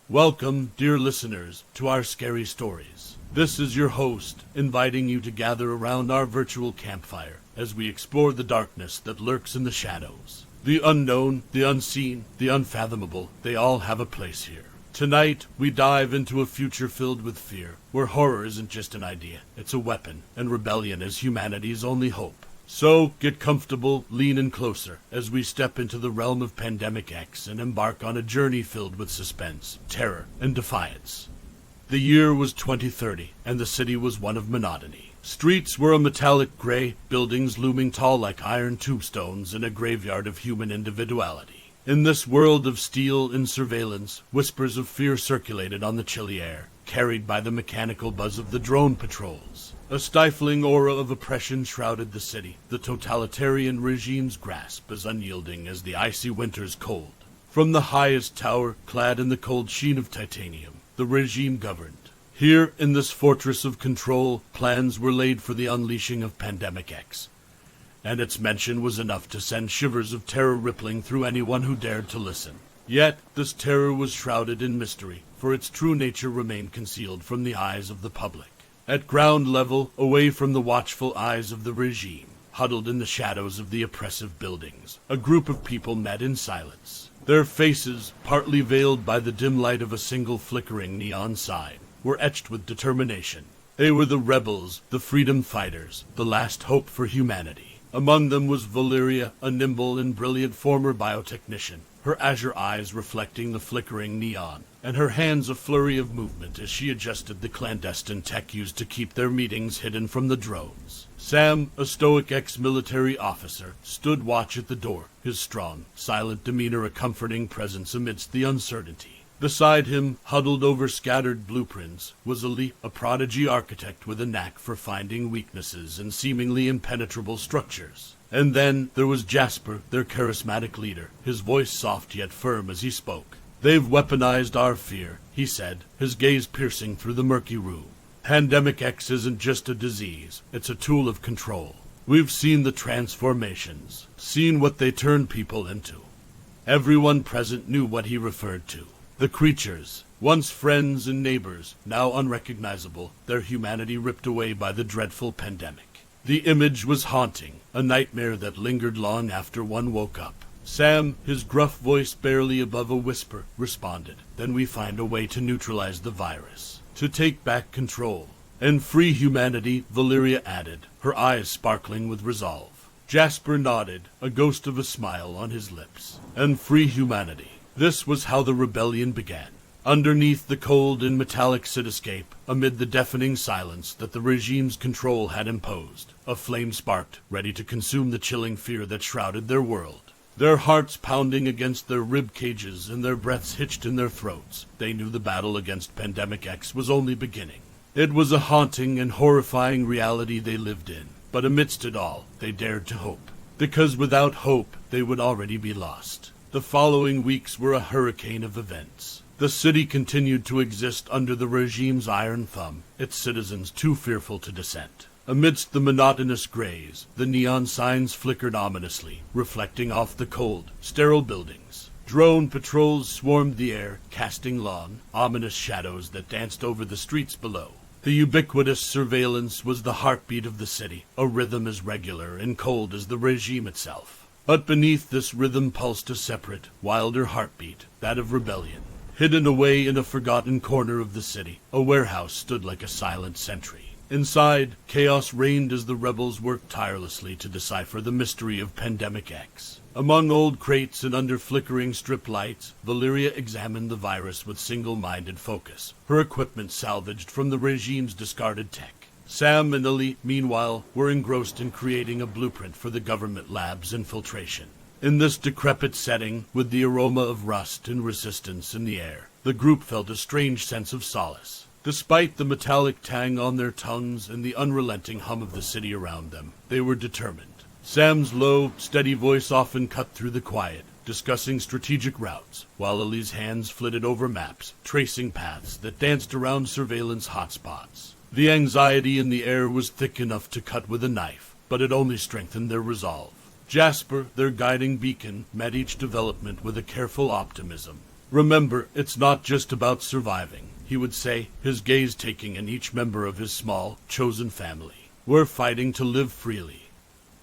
Welcome, dear listeners, to our scary stories. This is your host, inviting you to gather around our virtual campfire as we explore the darkness that lurks in the shadows. The unknown, the unseen, the unfathomable, they all have a place here. Tonight, we dive into a future filled with fear, where horror isn't just an idea, it's a weapon, and rebellion is humanity's only hope. So, get comfortable, lean in closer, as we step into the realm of Pandemic X and embark on a journey filled with suspense, terror, and defiance. The year was 2030, and the city was one of monotony. Streets were a metallic gray, buildings looming tall like iron tombstones in a graveyard of human individuality. In this world of steel and surveillance, whispers of fear circulated on the chilly air, carried by the mechanical buzz of the drone patrols. A stifling aura of oppression shrouded the city, the totalitarian regime's grasp as unyielding as the icy winter's cold. From the highest tower, clad in the cold sheen of titanium, the regime governed. Here, in this fortress of control, plans were laid for the unleashing of Pandemic X, and its mention was enough to send shivers of terror rippling through anyone who dared to listen. Yet, this terror was shrouded in mystery, for its true nature remained concealed from the eyes of the public. At ground level, away from the watchful eyes of the regime, huddled in the shadows of the oppressive buildings, a group of people met in silence. Their faces, partly veiled by the dim light of a single flickering neon sign, were etched with determination. They were the rebels, the freedom fighters, the last hope for humanity. Among them was Valeria, a nimble and brilliant former biotechnician, her azure eyes reflecting the flickering neon, and her hands a flurry of movement as she adjusted the clandestine tech used to keep their meetings hidden from the drones. Sam, a stoic ex-military officer, stood watch at the door, his strong, silent demeanor a comforting presence amidst the uncertainty. Beside him, huddled over scattered blueprints, was Ali, a prodigy architect with a knack for finding weaknesses in seemingly impenetrable structures. And then there was Jasper, their charismatic leader, his voice soft yet firm as he spoke. "They've weaponized our fear," he said, his gaze piercing through the murky room. "Pandemic X isn't just a disease, it's a tool of control. We've seen the transformations, seen what they turn people into." Everyone present knew what he referred to. The creatures, once friends and neighbors, now unrecognizable, their humanity ripped away by the dreadful pandemic. The image was haunting, a nightmare that lingered long after one woke up. Sam, his gruff voice barely above a whisper, responded, "Then we find a way to neutralize the virus, to take back control, and free humanity," Valeria added, her eyes sparkling with resolve. Jasper nodded, a ghost of a smile on his lips. "And free humanity." This was how the rebellion began. Underneath the cold and metallic cityscape, amid the deafening silence that the regime's control had imposed, a flame sparked, ready to consume the chilling fear that shrouded their world. Their hearts pounding against their rib cages and their breaths hitched in their throats, they knew the battle against Pandemic X was only beginning. It was a haunting and horrifying reality they lived in, but amidst it all, they dared to hope. Because without hope, they would already be lost. The following weeks were a hurricane of events. The city continued to exist under the regime's iron thumb, its citizens too fearful to dissent. Amidst the monotonous grays, the neon signs flickered ominously, reflecting off the cold, sterile buildings. Drone patrols swarmed the air, casting long, ominous shadows that danced over the streets below. The ubiquitous surveillance was the heartbeat of the city, a rhythm as regular and cold as the regime itself. But beneath this rhythm pulsed a separate, wilder heartbeat, that of rebellion. Hidden away in a forgotten corner of the city, a warehouse stood like a silent sentry. Inside, chaos reigned as the rebels worked tirelessly to decipher the mystery of Pandemic X. Among old crates and under flickering strip lights, Valeria examined the virus with single-minded focus, her equipment salvaged from the regime's discarded tech. Sam and Ali, meanwhile, were engrossed in creating a blueprint for the government lab's infiltration. In this decrepit setting, with the aroma of rust and resistance in the air, the group felt a strange sense of solace. Despite the metallic tang on their tongues and the unrelenting hum of the city around them, they were determined. Sam's low, steady voice often cut through the quiet, discussing strategic routes, while Ali's hands flitted over maps, tracing paths that danced around surveillance hotspots. The anxiety in the air was thick enough to cut with a knife, but it only strengthened their resolve. Jasper, their guiding beacon, met each development with a careful optimism. Remember, it's not just about surviving, he would say, his gaze taking in each member of his small, chosen family. We're fighting to live freely.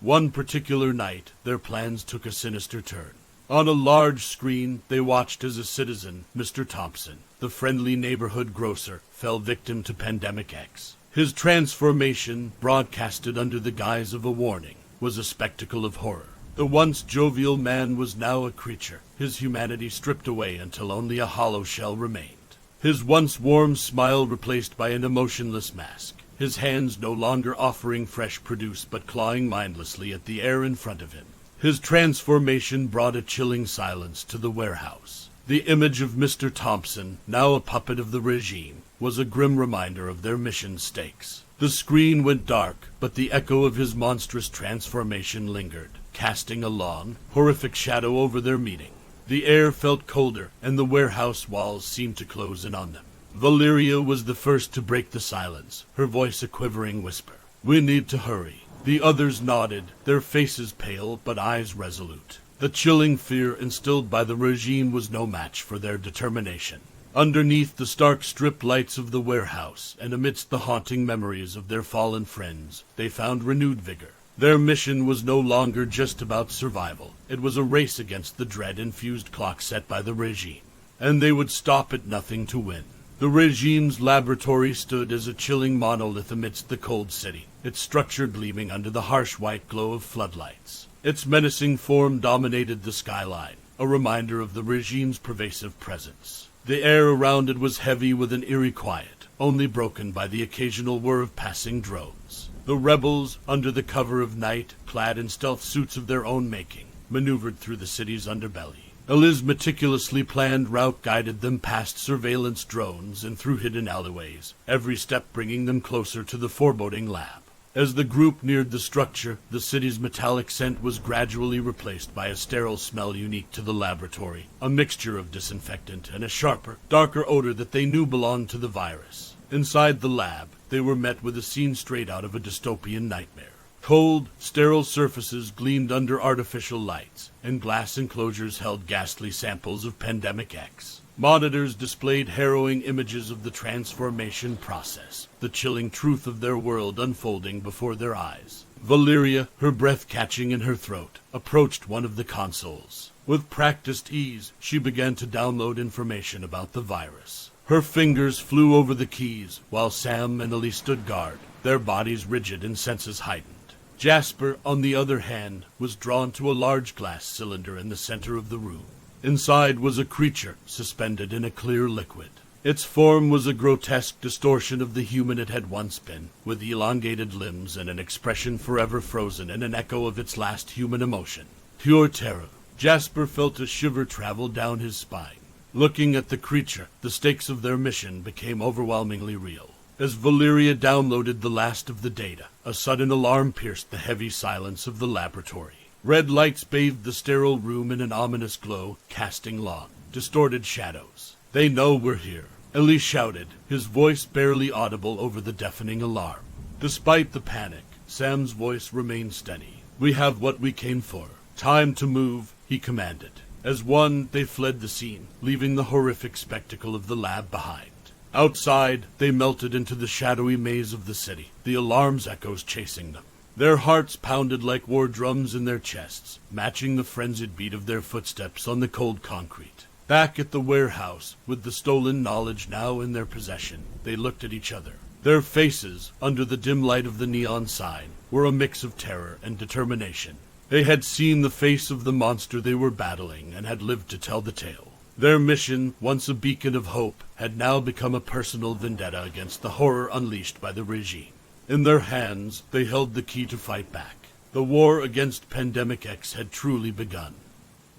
One particular night, their plans took a sinister turn. On a large screen, they watched as a citizen, Mr. Thompson, the friendly neighborhood grocer, fell victim to Pandemic X. His transformation, broadcasted under the guise of a warning, was a spectacle of horror. The once jovial man was now a creature, his humanity stripped away until only a hollow shell remained. His once warm smile replaced by an emotionless mask, his hands no longer offering fresh produce but clawing mindlessly at the air in front of him. His transformation brought a chilling silence to the warehouse. The image of Mr. Thompson, now a puppet of the regime, was a grim reminder of their mission stakes. The screen went dark, but the echo of his monstrous transformation lingered, casting a long, horrific shadow over their meeting. The air felt colder, and the warehouse walls seemed to close in on them. Valeria was the first to break the silence, her voice a quivering whisper. "We need to hurry." The others nodded, their faces pale but eyes resolute. The chilling fear instilled by the regime was no match for their determination. Underneath the stark strip lights of the warehouse, and amidst the haunting memories of their fallen friends, they found renewed vigor. Their mission was no longer just about survival. It was a race against the dread-infused clock set by the regime. And they would stop at nothing to win. The regime's laboratory stood as a chilling monolith amidst the cold city, its structure gleaming under the harsh white glow of floodlights. Its menacing form dominated the skyline, a reminder of the regime's pervasive presence. The air around it was heavy with an eerie quiet, only broken by the occasional whir of passing drones. The rebels, under the cover of night, clad in stealth suits of their own making, maneuvered through the city's underbelly. Eli's meticulously planned route guided them past surveillance drones and through hidden alleyways, every step bringing them closer to the foreboding lab. As the group neared the structure, the city's metallic scent was gradually replaced by a sterile smell unique to the laboratory, a mixture of disinfectant and a sharper, darker odor that they knew belonged to the virus. Inside the lab, they were met with a scene straight out of a dystopian nightmare. Cold, sterile surfaces gleamed under artificial lights, and glass enclosures held ghastly samples of Pandemic X. Monitors displayed harrowing images of the transformation process, the chilling truth of their world unfolding before their eyes. Valeria, her breath catching in her throat, approached one of the consoles. With practiced ease, she began to download information about the virus. Her fingers flew over the keys, while Sam and Ellie stood guard, their bodies rigid and senses heightened. Jasper, on the other hand, was drawn to a large glass cylinder in the center of the room. Inside was a creature suspended in a clear liquid. Its form was a grotesque distortion of the human it had once been, with elongated limbs and an expression forever frozen in an echo of its last human emotion. Pure terror. Jasper felt a shiver travel down his spine. Looking at the creature, the stakes of their mission became overwhelmingly real. As Valeria downloaded the last of the data, a sudden alarm pierced the heavy silence of the laboratory. Red lights bathed the sterile room in an ominous glow, casting long, distorted shadows. "They know we're here," Ellie shouted, his voice barely audible over the deafening alarm. Despite the panic, Sam's voice remained steady. "We have what we came for. Time to move," he commanded. As one, they fled the scene, leaving the horrific spectacle of the lab behind. Outside, they melted into the shadowy maze of the city, the alarm's echoes chasing them. Their hearts pounded like war drums in their chests, matching the frenzied beat of their footsteps on the cold concrete. Back at the warehouse, with the stolen knowledge now in their possession, they looked at each other. Their faces, under the dim light of the neon sign, were a mix of terror and determination. They had seen the face of the monster they were battling and had lived to tell the tale. Their mission, once a beacon of hope, had now become a personal vendetta against the horror unleashed by the regime. In their hands, they held the key to fight back. The war against Pandemic X had truly begun.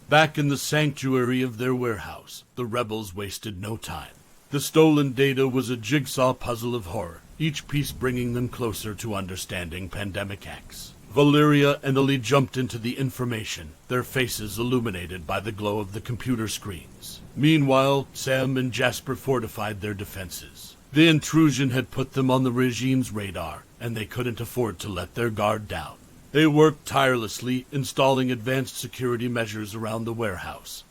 Back in the sanctuary of their warehouse, the rebels wasted no time. The stolen data was a jigsaw puzzle of horror, each piece bringing them closer to understanding Pandemic X. Valeria and Ellie jumped into the information, their faces illuminated by the glow of the computer screens. Meanwhile, Sam and Jasper fortified their defenses. The intrusion had put them on the regime's radar, and they couldn't afford to let their guard down. They worked tirelessly, installing advanced security measures around the warehouse.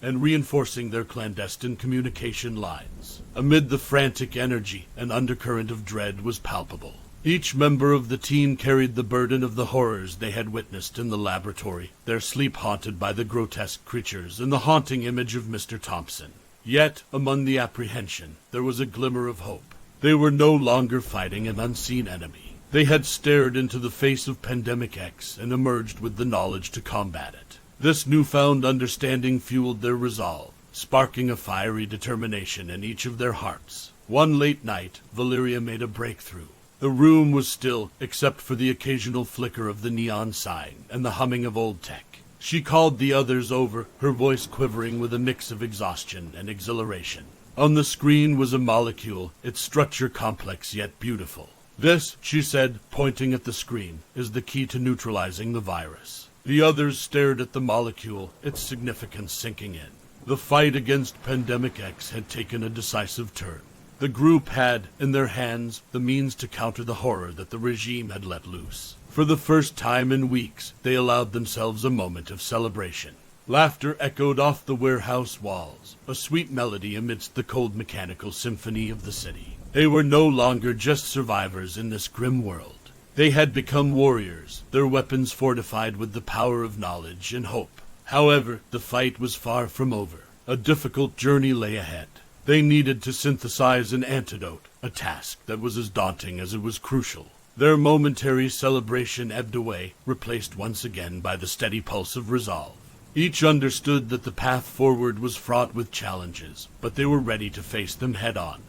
and reinforcing their clandestine communication lines. Amid the frantic energy, an undercurrent of dread was palpable. Each member of the team carried the burden of the horrors they had witnessed in the laboratory, their sleep haunted by the grotesque creatures and the haunting image of Mr. Thompson. Yet, among the apprehension, there was a glimmer of hope. They were no longer fighting an unseen enemy. They had stared into the face of Pandemic X and emerged with the knowledge to combat it. This newfound understanding fueled their resolve, sparking a fiery determination in each of their hearts. One late night, Valeria made a breakthrough. The room was still, except for the occasional flicker of the neon sign and the humming of old tech. She called the others over, her voice quivering with a mix of exhaustion and exhilaration. On the screen was a molecule, its structure complex yet beautiful. "This," she said, pointing at the screen, "is the key to neutralizing the virus." The others stared at the molecule, its significance sinking in. The fight against Pandemic X had taken a decisive turn. The group had, in their hands, the means to counter the horror that the regime had let loose. For the first time in weeks, they allowed themselves a moment of celebration. Laughter echoed off the warehouse walls, a sweet melody amidst the cold mechanical symphony of the city. They were no longer just survivors in this grim world. They had become warriors, their weapons fortified with the power of knowledge and hope. However, the fight was far from over. A difficult journey lay ahead. They needed to synthesize an antidote, a task that was as daunting as it was crucial. Their momentary celebration ebbed away, replaced once again by the steady pulse of resolve. Each understood that the path forward was fraught with challenges, but they were ready to face them head-on.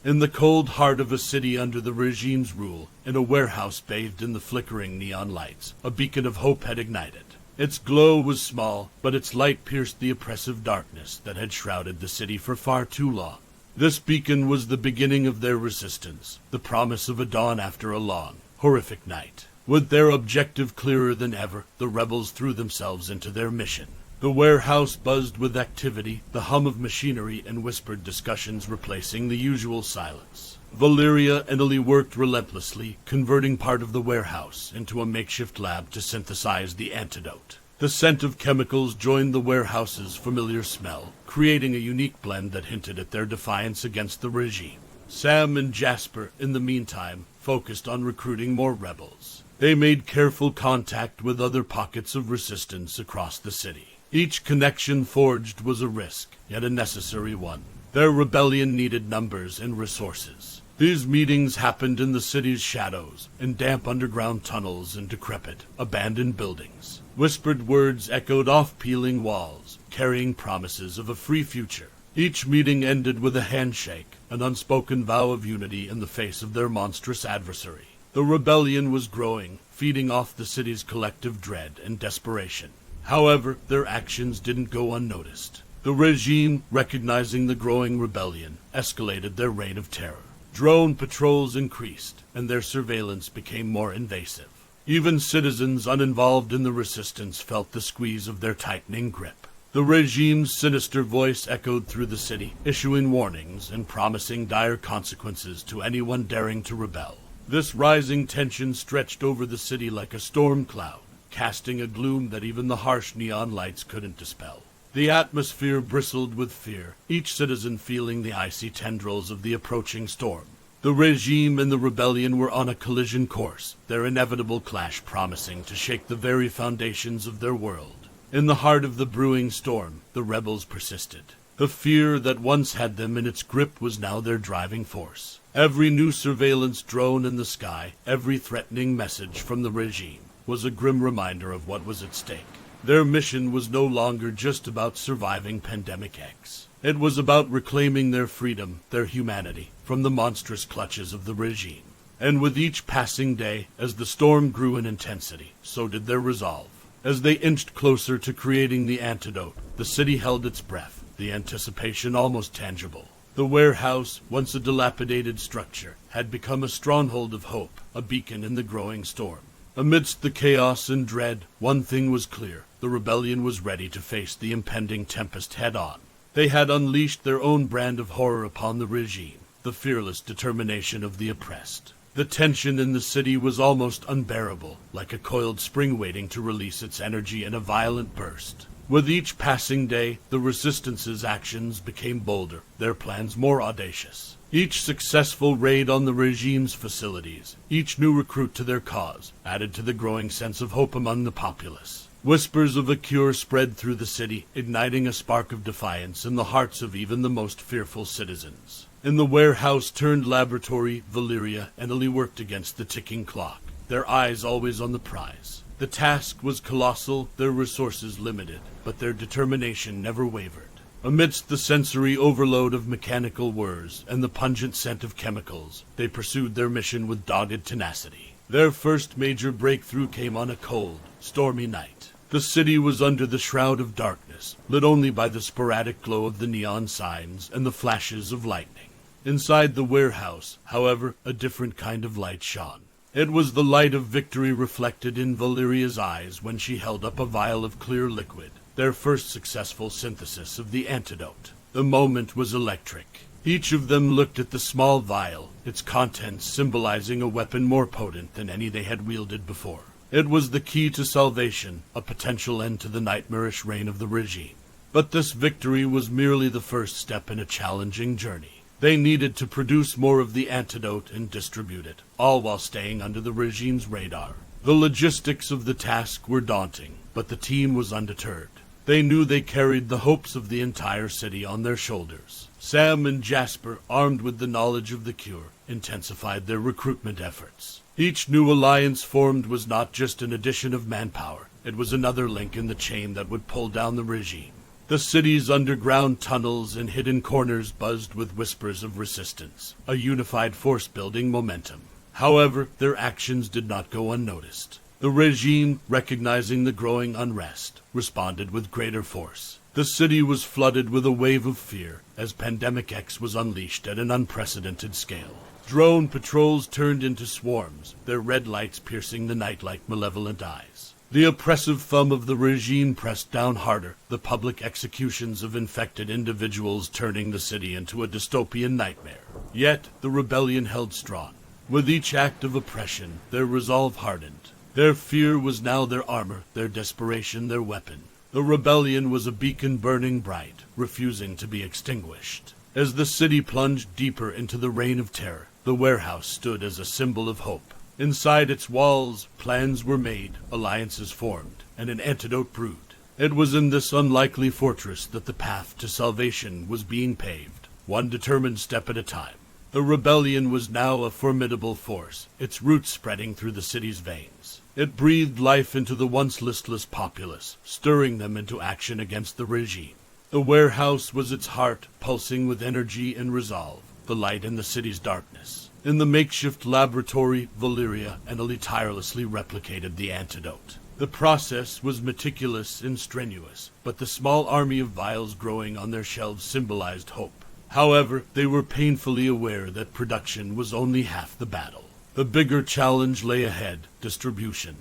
In the cold heart of a city under the regime's rule, in a warehouse bathed in the flickering neon lights, a beacon of hope had ignited. Its glow was small, but its light pierced the oppressive darkness that had shrouded the city for far too long. This beacon was the beginning of their resistance, the promise of a dawn after a long, horrific night. With their objective clearer than ever, the rebels threw themselves into their mission. The warehouse buzzed with activity, the hum of machinery and whispered discussions replacing the usual silence. Valeria and Ellie worked relentlessly, converting part of the warehouse into a makeshift lab to synthesize the antidote. The scent of chemicals joined the warehouse's familiar smell, creating a unique blend that hinted at their defiance against the regime. Sam and Jasper, in the meantime, focused on recruiting more rebels. They made careful contact with other pockets of resistance across the city. Each connection forged was a risk, yet a necessary one. Their rebellion needed numbers and resources. These meetings happened in the city's shadows, in damp underground tunnels and decrepit, abandoned buildings. Whispered words echoed off peeling walls, carrying promises of a free future. Each meeting ended with a handshake, an unspoken vow of unity in the face of their monstrous adversary. The rebellion was growing, feeding off the city's collective dread and desperation. However, their actions didn't go unnoticed. The regime, recognizing the growing rebellion, escalated their reign of terror. Drone patrols increased, and their surveillance became more invasive. Even citizens uninvolved in the resistance felt the squeeze of their tightening grip. The regime's sinister voice echoed through the city, issuing warnings and promising dire consequences to anyone daring to rebel. This rising tension stretched over the city like a storm cloud, casting a gloom that even the harsh neon lights couldn't dispel. The atmosphere bristled with fear, each citizen feeling the icy tendrils of the approaching storm. The regime and the rebellion were on a collision course, their inevitable clash promising to shake the very foundations of their world. In the heart of the brewing storm, the rebels persisted. The fear that once had them in its grip was now their driving force. Every new surveillance drone in the sky, every threatening message from the regime, was a grim reminder of what was at stake. Their mission was no longer just about surviving Pandemic X. It was about reclaiming their freedom, their humanity, from the monstrous clutches of the regime. And with each passing day, as the storm grew in intensity, so did their resolve. As they inched closer to creating the antidote, the city held its breath, the anticipation almost tangible. The warehouse, once a dilapidated structure, had become a stronghold of hope, a beacon in the growing storm. Amidst the chaos and dread, one thing was clear. The rebellion was ready to face the impending tempest head-on. They had unleashed their own brand of horror upon the regime, the fearless determination of the oppressed. The tension in the city was almost unbearable, like a coiled spring waiting to release its energy in a violent burst. With each passing day, the Resistance's actions became bolder, their plans more audacious. Each successful raid on the regime's facilities, each new recruit to their cause, added to the growing sense of hope among the populace. Whispers of a cure spread through the city, igniting a spark of defiance in the hearts of even the most fearful citizens. In the warehouse-turned-laboratory, Valeria and Ellie worked against the ticking clock, their eyes always on the prize. The task was colossal, their resources limited, but their determination never wavered. Amidst the sensory overload of mechanical whirs and the pungent scent of chemicals, they pursued their mission with dogged tenacity. Their first major breakthrough came on a cold, stormy night. The city was under the shroud of darkness, lit only by the sporadic glow of the neon signs and the flashes of lightning. Inside the warehouse, however, a different kind of light shone. It was the light of victory reflected in Valeria's eyes when she held up a vial of clear liquid, their first successful synthesis of the antidote. The moment was electric. Each of them looked at the small vial, its contents symbolizing a weapon more potent than any they had wielded before. It was the key to salvation, a potential end to the nightmarish reign of the regime. But this victory was merely the first step in a challenging journey. They needed to produce more of the antidote and distribute it, all while staying under the regime's radar. The logistics of the task were daunting, but the team was undeterred. They knew they carried the hopes of the entire city on their shoulders. Sam and Jasper, armed with the knowledge of the cure, intensified their recruitment efforts. Each new alliance formed was not just an addition of manpower, it was another link in the chain that would pull down the regime. The city's underground tunnels and hidden corners buzzed with whispers of resistance, a unified force building momentum. However, their actions did not go unnoticed. The regime, recognizing the growing unrest, responded with greater force. The city was flooded with a wave of fear as Pandemic X was unleashed at an unprecedented scale. Drone patrols turned into swarms, their red lights piercing the night like malevolent eyes. The oppressive thumb of the regime pressed down harder, the public executions of infected individuals turning the city into a dystopian nightmare. Yet, the rebellion held strong. With each act of oppression, their resolve hardened. Their fear was now their armor, their desperation their weapon. The rebellion was a beacon burning bright, refusing to be extinguished. As the city plunged deeper into the reign of terror, the warehouse stood as a symbol of hope. Inside its walls, plans were made, alliances formed, and an antidote brewed. It was in this unlikely fortress that the path to salvation was being paved, one determined step at a time. The rebellion was now a formidable force, its roots spreading through the city's veins. It breathed life into the once listless populace, stirring them into action against the regime. The warehouse was its heart, pulsing with energy and resolve, the light in the city's darkness. In the makeshift laboratory, Valeria and Ellie tirelessly replicated the antidote. The process was meticulous and strenuous, but the small army of vials growing on their shelves symbolized hope. However, they were painfully aware that production was only half the battle. The bigger challenge lay ahead, distribution.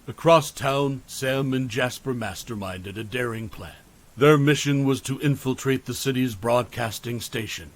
Across town, Sam and Jasper masterminded a daring plan. Their mission was to infiltrate the city's broadcasting station,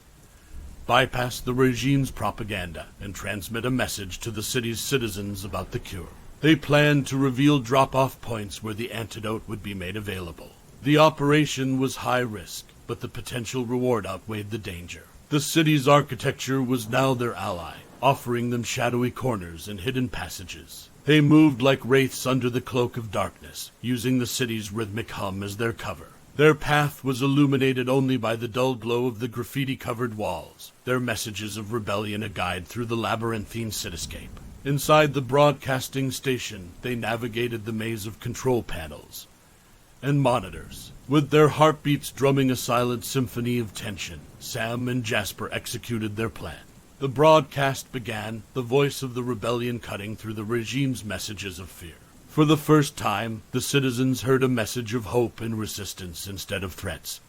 bypass the regime's propaganda, and transmit a message to the city's citizens about the cure. They planned to reveal drop-off points where the antidote would be made available. The operation was high risk, but the potential reward outweighed the danger. The city's architecture was now their ally, offering them shadowy corners and hidden passages. They moved like wraiths under the cloak of darkness, using the city's rhythmic hum as their cover. Their path was illuminated only by the dull glow of the graffiti-covered walls, their messages of rebellion a guide through the labyrinthine cityscape. Inside the broadcasting station, they navigated the maze of control panels and monitors. With their heartbeats drumming a silent symphony of tension, Sam and Jasper executed their plan. The broadcast began, the voice of the rebellion cutting through the regime's messages of fear. For the first time, the citizens heard a message of hope and resistance instead of threats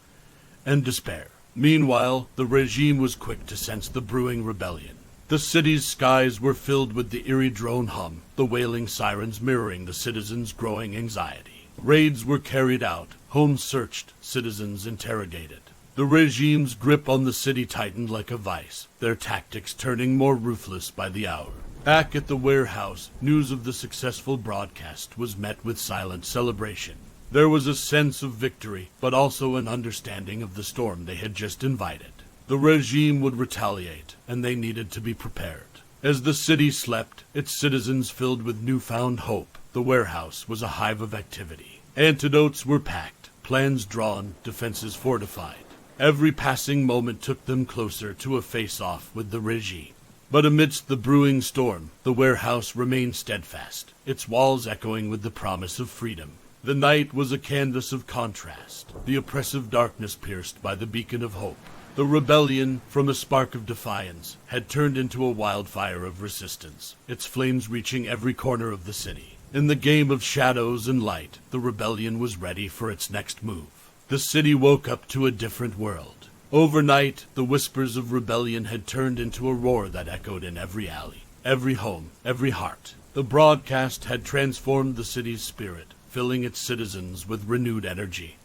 and despair. Meanwhile, the regime was quick to sense the brewing rebellion. The city's skies were filled with the eerie drone hum, the wailing sirens mirroring the citizens' growing anxiety. Raids were carried out, homes searched, citizens interrogated. The regime's grip on the city tightened like a vice, their tactics turning more ruthless by the hour. Back at the warehouse, news of the successful broadcast was met with silent celebration. There was a sense of victory, but also an understanding of the storm they had just invited. The regime would retaliate, and they needed to be prepared. As the city slept, its citizens filled with newfound hope, the warehouse was a hive of activity. Antidotes were packed, plans drawn, defenses fortified. Every passing moment took them closer to a face-off with the regime. But amidst the brewing storm, the warehouse remained steadfast, its walls echoing with the promise of freedom. The night was a canvas of contrast, the oppressive darkness pierced by the beacon of hope. The rebellion, from a spark of defiance, had turned into a wildfire of resistance, its flames reaching every corner of the city. In the game of shadows and light, the rebellion was ready for its next move. The city woke up to a different world. Overnight, the whispers of rebellion had turned into a roar that echoed in every alley, every home, every heart. The broadcast had transformed the city's spirit, filling its citizens with renewed energy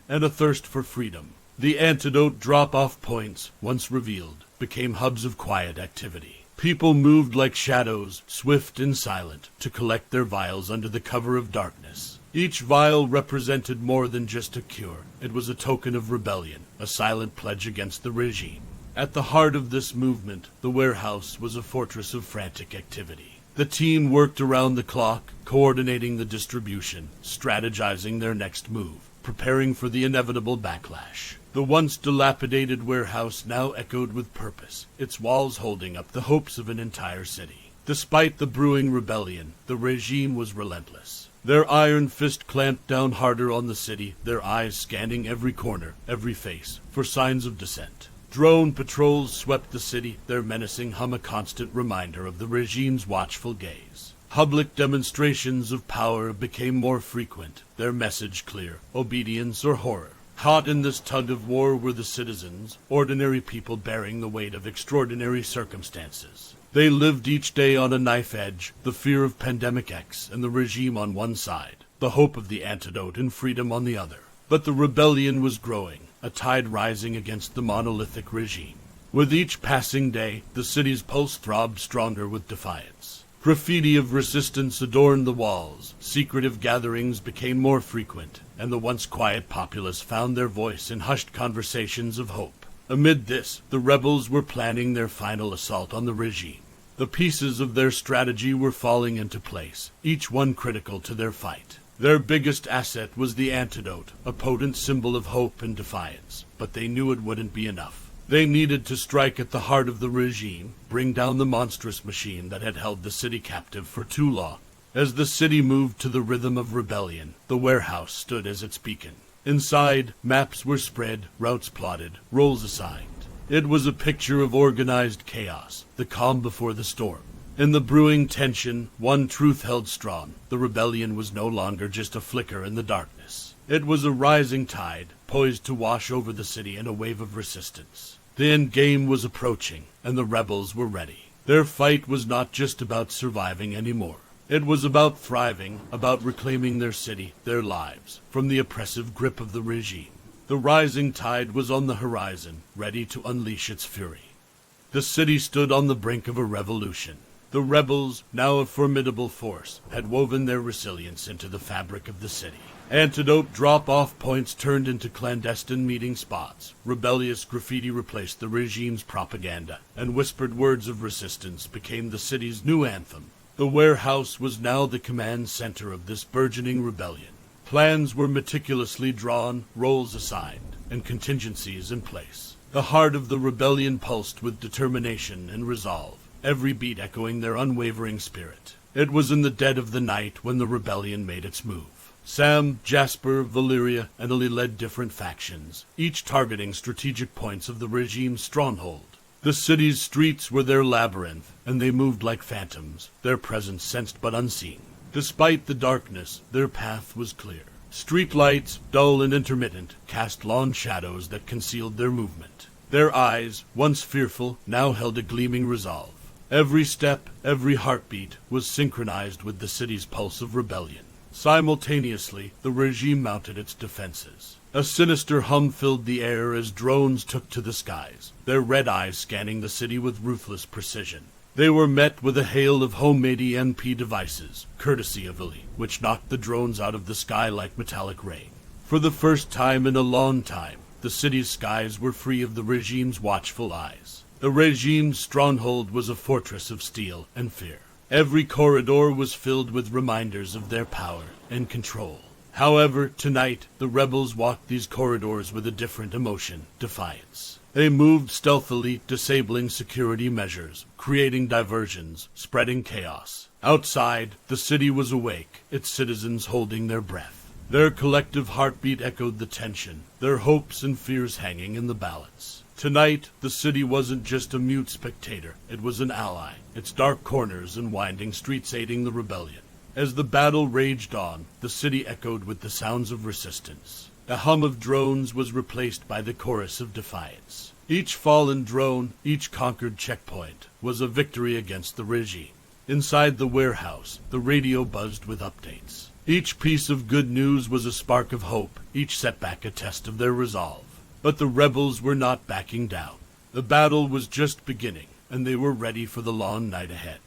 and a thirst for freedom. The antidote drop-off points, once revealed, became hubs of quiet activity. People moved like shadows, swift and silent, to collect their vials under the cover of darkness. Each vial represented more than just a cure. It was a token of rebellion, a silent pledge against the regime. At the heart of this movement, the warehouse was a fortress of frantic activity. The team worked around the clock, coordinating the distribution, strategizing their next move, preparing for the inevitable backlash. The once dilapidated warehouse now echoed with purpose, its walls holding up the hopes of an entire city. Despite the brewing rebellion, the regime was relentless. Their iron fist clamped down harder on the city, their eyes scanning every corner, every face, for signs of dissent. Drone patrols swept the city, their menacing hum a constant reminder of the regime's watchful gaze. Public demonstrations of power became more frequent, their message clear: obedience or horror. Caught in this tug-of-war were the citizens, ordinary people bearing the weight of extraordinary circumstances. They lived each day on a knife edge, the fear of Pandemic X and the regime on one side, the hope of the antidote and freedom on the other. But the rebellion was growing, a tide rising against the monolithic regime. With each passing day, the city's pulse throbbed stronger with defiance. Graffiti of resistance adorned the walls, secretive gatherings became more frequent, and the once quiet populace found their voice in hushed conversations of hope. Amid this, the rebels were planning their final assault on the regime. The pieces of their strategy were falling into place, each one critical to their fight. Their biggest asset was the antidote, a potent symbol of hope and defiance, but they knew it wouldn't be enough. They needed to strike at the heart of the regime, bring down the monstrous machine that had held the city captive for too long. As the city moved to the rhythm of rebellion, the warehouse stood as its beacon. Inside, maps were spread, routes plotted, roles assigned. It was a picture of organized chaos, the calm before the storm. In the brewing tension, one truth held strong: the rebellion was no longer just a flicker in the darkness. It was a rising tide, poised to wash over the city in a wave of resistance. The end game was approaching, and the rebels were ready. Their fight was not just about surviving anymore. It was about thriving, about reclaiming their city, their lives, from the oppressive grip of the regime. The rising tide was on the horizon, ready to unleash its fury. The city stood on the brink of a revolution. The rebels, now a formidable force, had woven their resilience into the fabric of the city. Antidote drop-off points turned into clandestine meeting spots. Rebellious graffiti replaced the regime's propaganda, and whispered words of resistance became the city's new anthem. The warehouse was now the command center of this burgeoning rebellion. Plans were meticulously drawn, roles assigned, and contingencies in place. The heart of the rebellion pulsed with determination and resolve, every beat echoing their unwavering spirit. It was in the dead of the night when the rebellion made its move. Sam, Jasper, Valeria, and Ali led different factions, each targeting strategic points of the regime's stronghold. The city's streets were their labyrinth, and they moved like phantoms, their presence sensed but unseen. Despite the darkness, their path was clear. Street lights, dull and intermittent, cast long shadows that concealed their movement. Their eyes, once fearful, now held a gleaming resolve. Every step, every heartbeat, was synchronized with the city's pulse of rebellion. Simultaneously, the regime mounted its defenses. A sinister hum filled the air as drones took to the skies, their red eyes scanning the city with ruthless precision. They were met with a hail of homemade EMP devices, courtesy of Illy, which knocked the drones out of the sky like metallic rain. For the first time in a long time, the city's skies were free of the regime's watchful eyes. The regime's stronghold was a fortress of steel and fear. Every corridor was filled with reminders of their power and control. However, tonight, the rebels walked these corridors with a different emotion, defiance. They moved stealthily, disabling security measures, creating diversions, spreading chaos. Outside, the city was awake, its citizens holding their breath. Their collective heartbeat echoed the tension, their hopes and fears hanging in the balance. Tonight, the city wasn't just a mute spectator, it was an ally, its dark corners and winding streets aiding the rebellion. As the battle raged on, the city echoed with the sounds of resistance. The hum of drones was replaced by the chorus of defiance. Each fallen drone, each conquered checkpoint, was a victory against the regime. Inside the warehouse, the radio buzzed with updates. Each piece of good news was a spark of hope, each setback a test of their resolve. But the rebels were not backing down. The battle was just beginning, and they were ready for the long night ahead.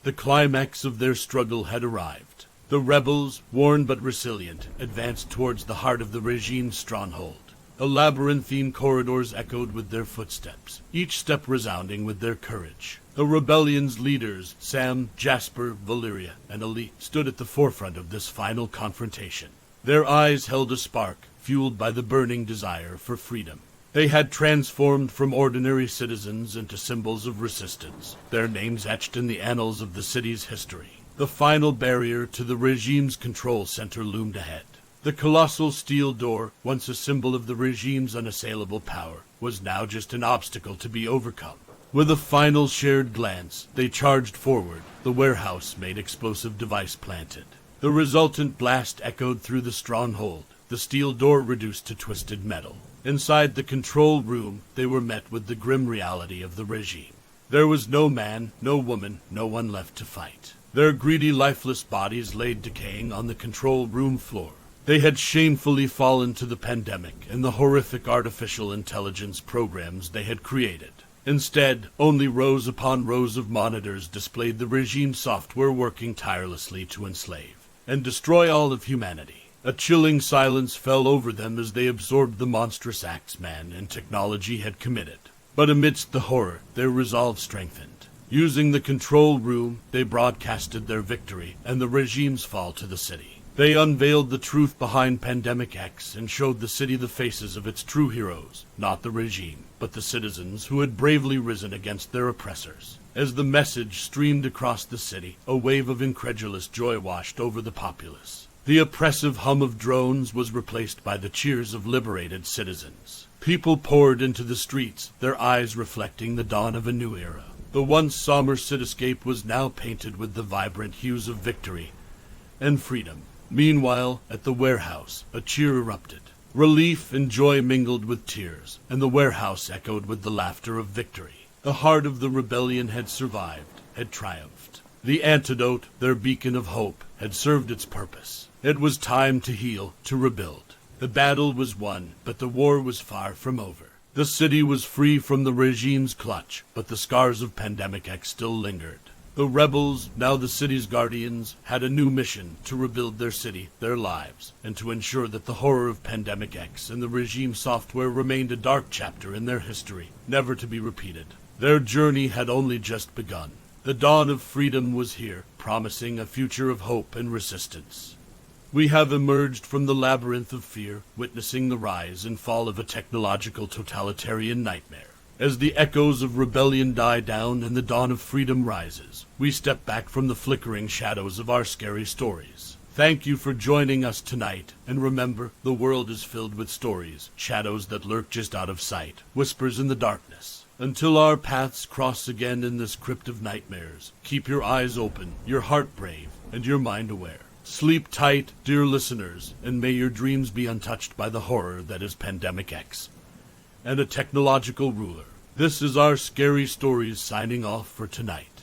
The climax of their struggle had arrived. The rebels, worn but resilient, advanced towards the heart of the regime's stronghold. The labyrinthine corridors echoed with their footsteps, each step resounding with their courage. The rebellion's leaders, Sam, Jasper, Valeria, and Elite, stood at the forefront of this final confrontation. Their eyes held a spark, fueled by the burning desire for freedom. They had transformed from ordinary citizens into symbols of resistance, their names etched in the annals of the city's history. The final barrier to the regime's control center loomed ahead. The colossal steel door, once a symbol of the regime's unassailable power, was now just an obstacle to be overcome. With a final shared glance, they charged forward, the warehouse-made explosive device planted. The resultant blast echoed through the stronghold, the steel door reduced to twisted metal. Inside the control room, they were met with the grim reality of the regime. There was no man, no woman, no one left to fight. Their greedy, lifeless bodies laid decaying on the control room floor. They had shamefully fallen to the pandemic and the horrific artificial intelligence programs they had created. Instead, only rows upon rows of monitors displayed the regime software working tirelessly to enslave and destroy all of humanity. A chilling silence fell over them as they absorbed the monstrous acts man and technology had committed. But amidst the horror, their resolve strengthened. Using the control room, they broadcasted their victory and the regime's fall to the city. They unveiled the truth behind Pandemic X and showed the city the faces of its true heroes, not the regime, but the citizens who had bravely risen against their oppressors. As the message streamed across the city, a wave of incredulous joy washed over the populace. The oppressive hum of drones was replaced by the cheers of liberated citizens. People poured into the streets, their eyes reflecting the dawn of a new era. The once somber cityscape was now painted with the vibrant hues of victory and freedom. Meanwhile, at the warehouse, a cheer erupted. Relief and joy mingled with tears, and the warehouse echoed with the laughter of victory. The heart of the rebellion had survived, had triumphed. The antidote, their beacon of hope, had served its purpose. It was time to heal, to rebuild. The battle was won, but the war was far from over. The city was free from the regime's clutch, but the scars of Pandemic X still lingered. The rebels, now the city's guardians, had a new mission to rebuild their city, their lives, and to ensure that the horror of Pandemic X and the regime software remained a dark chapter in their history, never to be repeated. Their journey had only just begun. The dawn of freedom was here, promising a future of hope and resistance. We have emerged from the labyrinth of fear, witnessing the rise and fall of a technological totalitarian nightmare. As the echoes of rebellion die down and the dawn of freedom rises, we step back from the flickering shadows of our scary stories. Thank you for joining us tonight, and remember, the world is filled with stories, shadows that lurk just out of sight, whispers in the darkness. Until our paths cross again in this crypt of nightmares, keep your eyes open, your heart brave, and your mind aware. Sleep tight, dear listeners, and may your dreams be untouched by the horror that is Pandemic X and a technological ruler. This is our Scary Stories signing off for tonight.